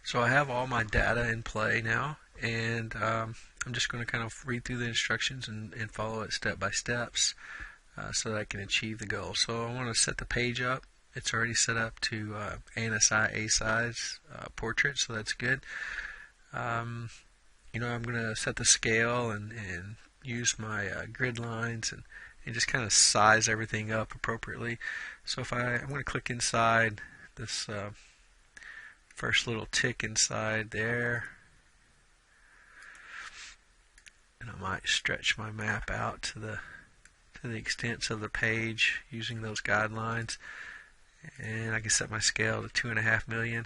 So I have all my data in play now, and I'm just going to kind of read through the instructions and follow it step by steps so that I can achieve the goal. So I want to set the page up. It's already set up to ANSI A-size portrait, so that's good. I'm going to set the scale and use my grid lines and just kind of size everything up appropriately. So if I'm going to click inside this first little tick inside there, and I might stretch my map out to the extent of the page using those guidelines, and I can set my scale to 2.5 million.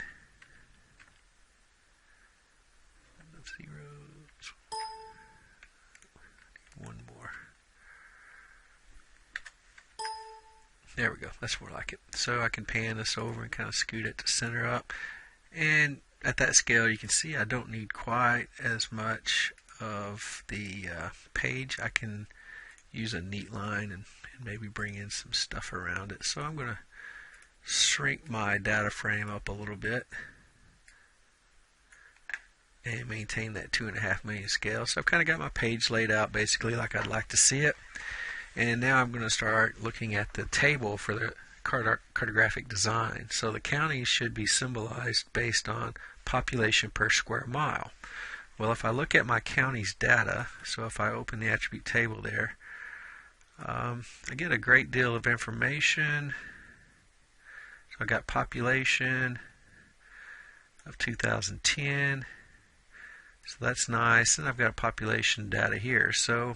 Zeros. One more. There we go. That's more like it. So I can pan this over and kind of scoot it to center up. And at that scale, you can see I don't need quite as much of the page. I can use a neat line and maybe bring in some stuff around it. So I'm going to shrink my data frame up a little bit and maintain that 2.5 million scale. So I've kind of got my page laid out basically like I'd like to see it. And now I'm going to start looking at the table for the cartographic design. So the counties should be symbolized based on population per square mile. Well, if I look at my county's data, so if I open the attribute table there, I get a great deal of information. So I got population of 2010. So that's nice. And I've got population data here. So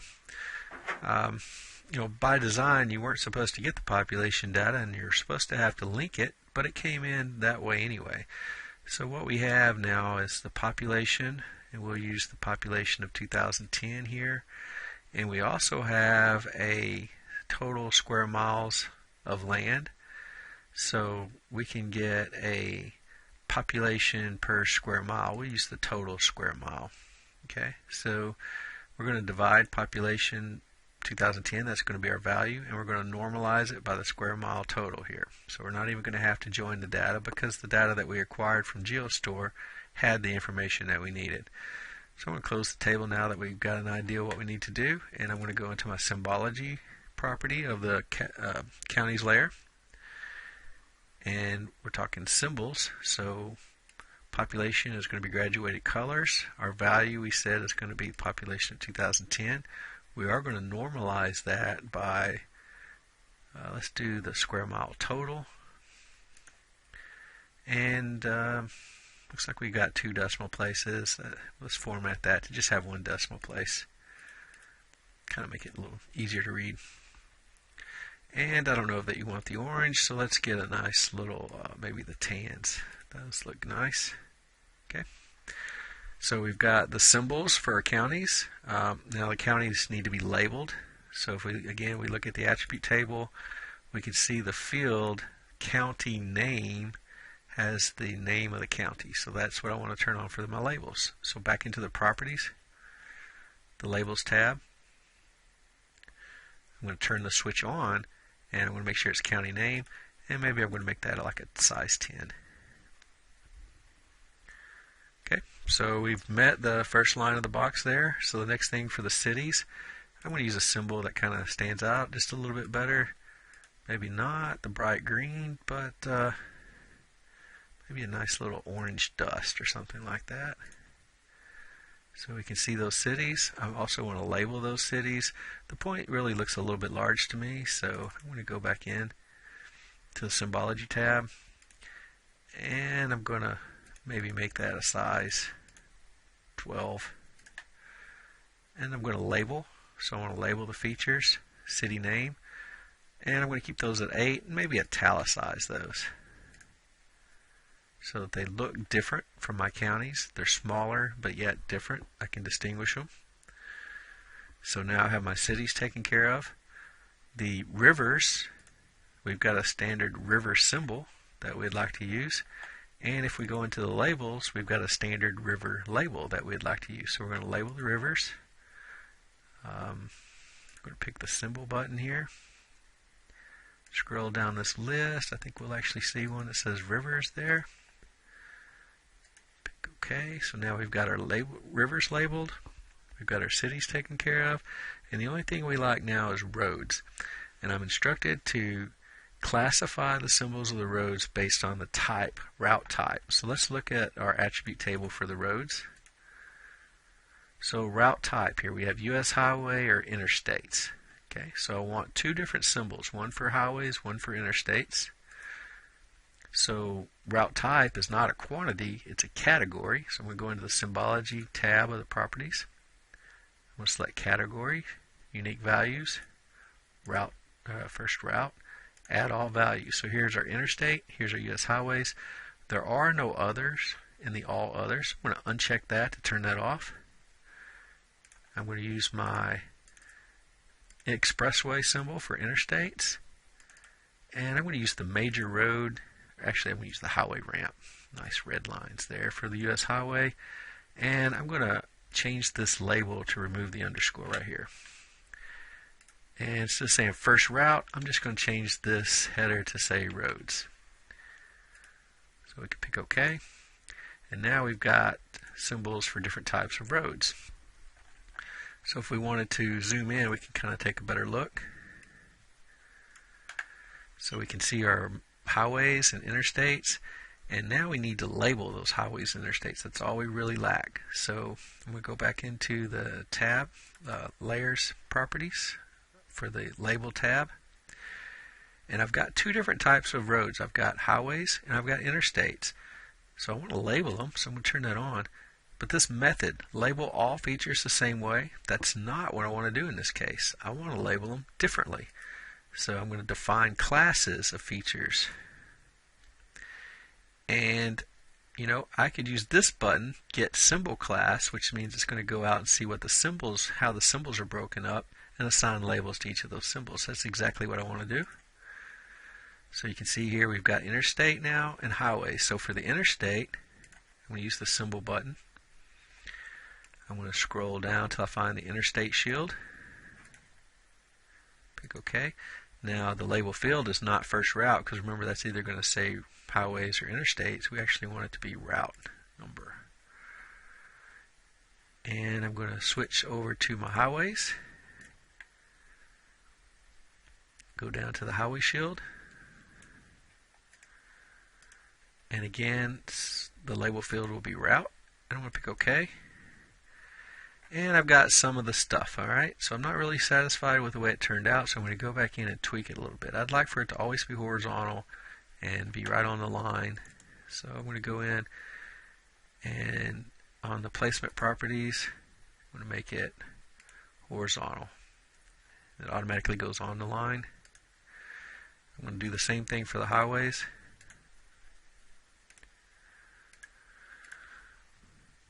by design, you weren't supposed to get the population data, and you're supposed to have to link it, but it came in that way anyway. So what we have now is the population, and we'll use the population of 2010 here. And we also have a total square miles of land. So we can get a population per square mile. We use the total square mile. Okay, so we're going to divide population 2010, that's going to be our value, and we're going to normalize it by the square mile total here. So we're not even going to have to join the data because the data that we acquired from GeoStore had the information that we needed. So I'm going to close the table now that we've got an idea what we need to do, and I'm going to go into my symbology property of the counties layer. And we're talking symbols, so population is going to be graduated colors. Our value we said is going to be population of 2010. We are going to normalize that by, let's do the square mile total. And looks like we got 2 decimal places. Let's format that to just have 1 decimal place. Kind of make it a little easier to read. And I don't know that you want the orange, so let's get a nice little, maybe the tans. Those look nice. Okay. So we've got the symbols for our counties. Now the counties need to be labeled. So if we look at the attribute table, we can see the field county name has the name of the county. So that's what I want to turn on for my labels. So back into the properties, the labels tab. I'm going to turn the switch on, and I'm going to make sure it's county name, and maybe I'm going to make that like a size 10. Okay, so we've met the first line of the box there. So the next thing for the cities, I'm going to use a symbol that kind of stands out just a little bit better. Maybe not the bright green, but maybe a nice little orange dust or something like that. So we can see those cities. I also want to label those cities. The point really looks a little bit large to me, so I'm going to go back in to the symbology tab, and I'm going to maybe make that a size 12. And I'm going to label. So I want to label the features, city name, and I'm going to keep those at 8 and maybe italicize those so that they look different from my counties. They're smaller but yet different. I can distinguish them. So now I have my cities taken care of. The rivers, we've got a standard river symbol that we'd like to use. And if we go into the labels, we've got a standard river label that we'd like to use. So we're going to label the rivers. I'm going to pick the symbol button here. Scroll down this list. I think we'll actually see one that says rivers there. Pick OK. So now we've got our rivers labeled. We've got our cities taken care of. And the only thing we like now is roads. And I'm instructed to classify the symbols of the roads based on the type, route type. So let's look at our attribute table for the roads. So route type, here we have US highway or interstates. Okay, so I want two different symbols, one for highways, one for interstates. So route type is not a quantity, it's a category. So I'm going to go into the symbology tab of the properties. I'm going to select category, unique values, route, first route, add all values. So here's our interstate, here's our US highways. There are no others in the all others. I'm going to uncheck that to turn that off. I'm going to use my expressway symbol for interstates. And I'm going to use the major road. Actually, I'm going to use the highway ramp. Nice red lines there for the US highway. And I'm going to change this label to remove the underscore right here. And instead of saying first route, I'm just going to change this header to say roads. So we can pick OK. And now we've got symbols for different types of roads. So if we wanted to zoom in, we can kind of take a better look. So we can see our highways and interstates. And now we need to label those highways and interstates. That's all we really lack. So I'm going to go back into the tab, Layers Properties, for the Label tab. And I've got two different types of roads. I've got highways and I've got interstates. So I want to label them, so I'm going to turn that on. But this method, label all features the same way, that's not what I want to do in this case. I want to label them differently. So I'm going to define classes of features. And, you know, I could use this button, get symbol class, which means it's going to go out and see what the symbols, how the symbols are broken up, and assign labels to each of those symbols. That's exactly what I want to do. So you can see here we've got interstate now and highway. So for the interstate, I'm going to use the symbol button. I'm going to scroll down until I find the interstate shield. Pick OK. Now the label field is not first route because remember that's either going to say highways or interstates. We actually want it to be route number. And I'm going to switch over to my highways. Go down to the highway shield. And again, the label field will be route. And I'm going to pick OK. And I've got some of the stuff, alright? So I'm not really satisfied with the way it turned out, so I'm going to go back in and tweak it a little bit. I'd like for it to always be horizontal and be right on the line. So I'm going to go in and on the placement properties, I'm going to make it horizontal. It automatically goes on the line. I'm going to do the same thing for the highways.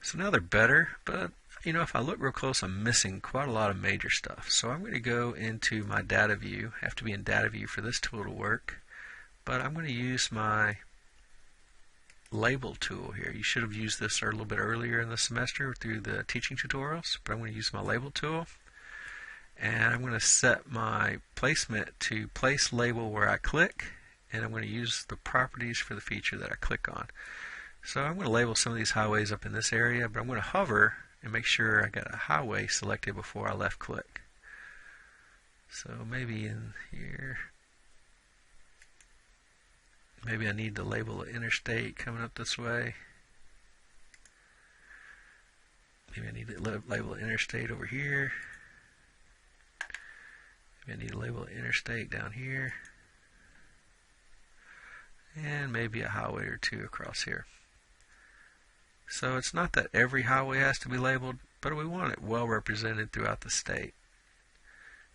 So now they're better, but you know, if I look real close, I'm missing quite a lot of major stuff. So I'm going to go into my data view. I have to be in data view for this tool to work. But I'm going to use my label tool here. You should have used this a little bit earlier in the semester through the teaching tutorials. But I'm going to use my label tool. And I'm going to set my placement to place label where I click. And I'm going to use the properties for the feature that I click on. So I'm going to label some of these highways up in this area. But I'm going to hover and make sure I got a highway selected before I left click. So maybe in here, maybe I need to label an interstate coming up this way. Maybe I need to label an interstate over here. Maybe I need to label an interstate down here. And maybe a highway or two across here. So it's not that every highway has to be labeled, but we want it well represented throughout the state.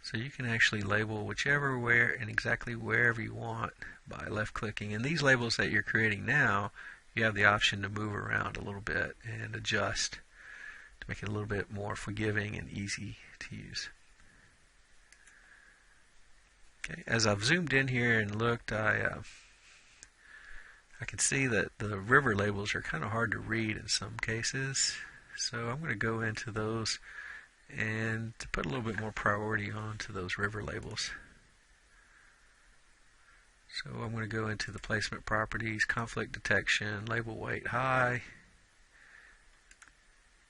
So you can actually label whichever, where, and exactly wherever you want by left clicking. And these labels that you're creating now, you have the option to move around a little bit and adjust to make it a little bit more forgiving and easy to use. Okay, as I've zoomed in here and looked, I can see that the river labels are kind of hard to read in some cases. So I'm going to go into those and to put a little bit more priority onto those river labels. So I'm going to go into the placement properties, conflict detection, label weight high,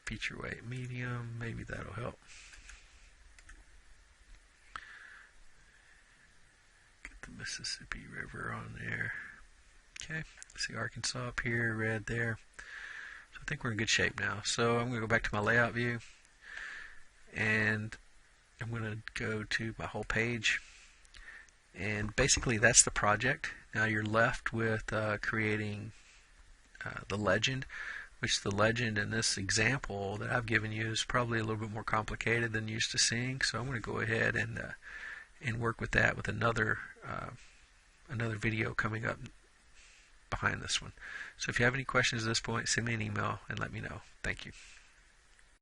feature weight medium, maybe that'll help. Get the Mississippi River on there. Okay, see Arkansas up here, red there. So I think we're in good shape now. So I'm going to go back to my layout view, and I'm going to go to my whole page, and basically that's the project. Now you're left with creating the legend, which the legend in this example that I've given you is probably a little bit more complicated than you're used to seeing. So I'm going to go ahead and work with that with another video coming up behind this one. So if you have any questions at this point, send me an email and let me know. Thank you.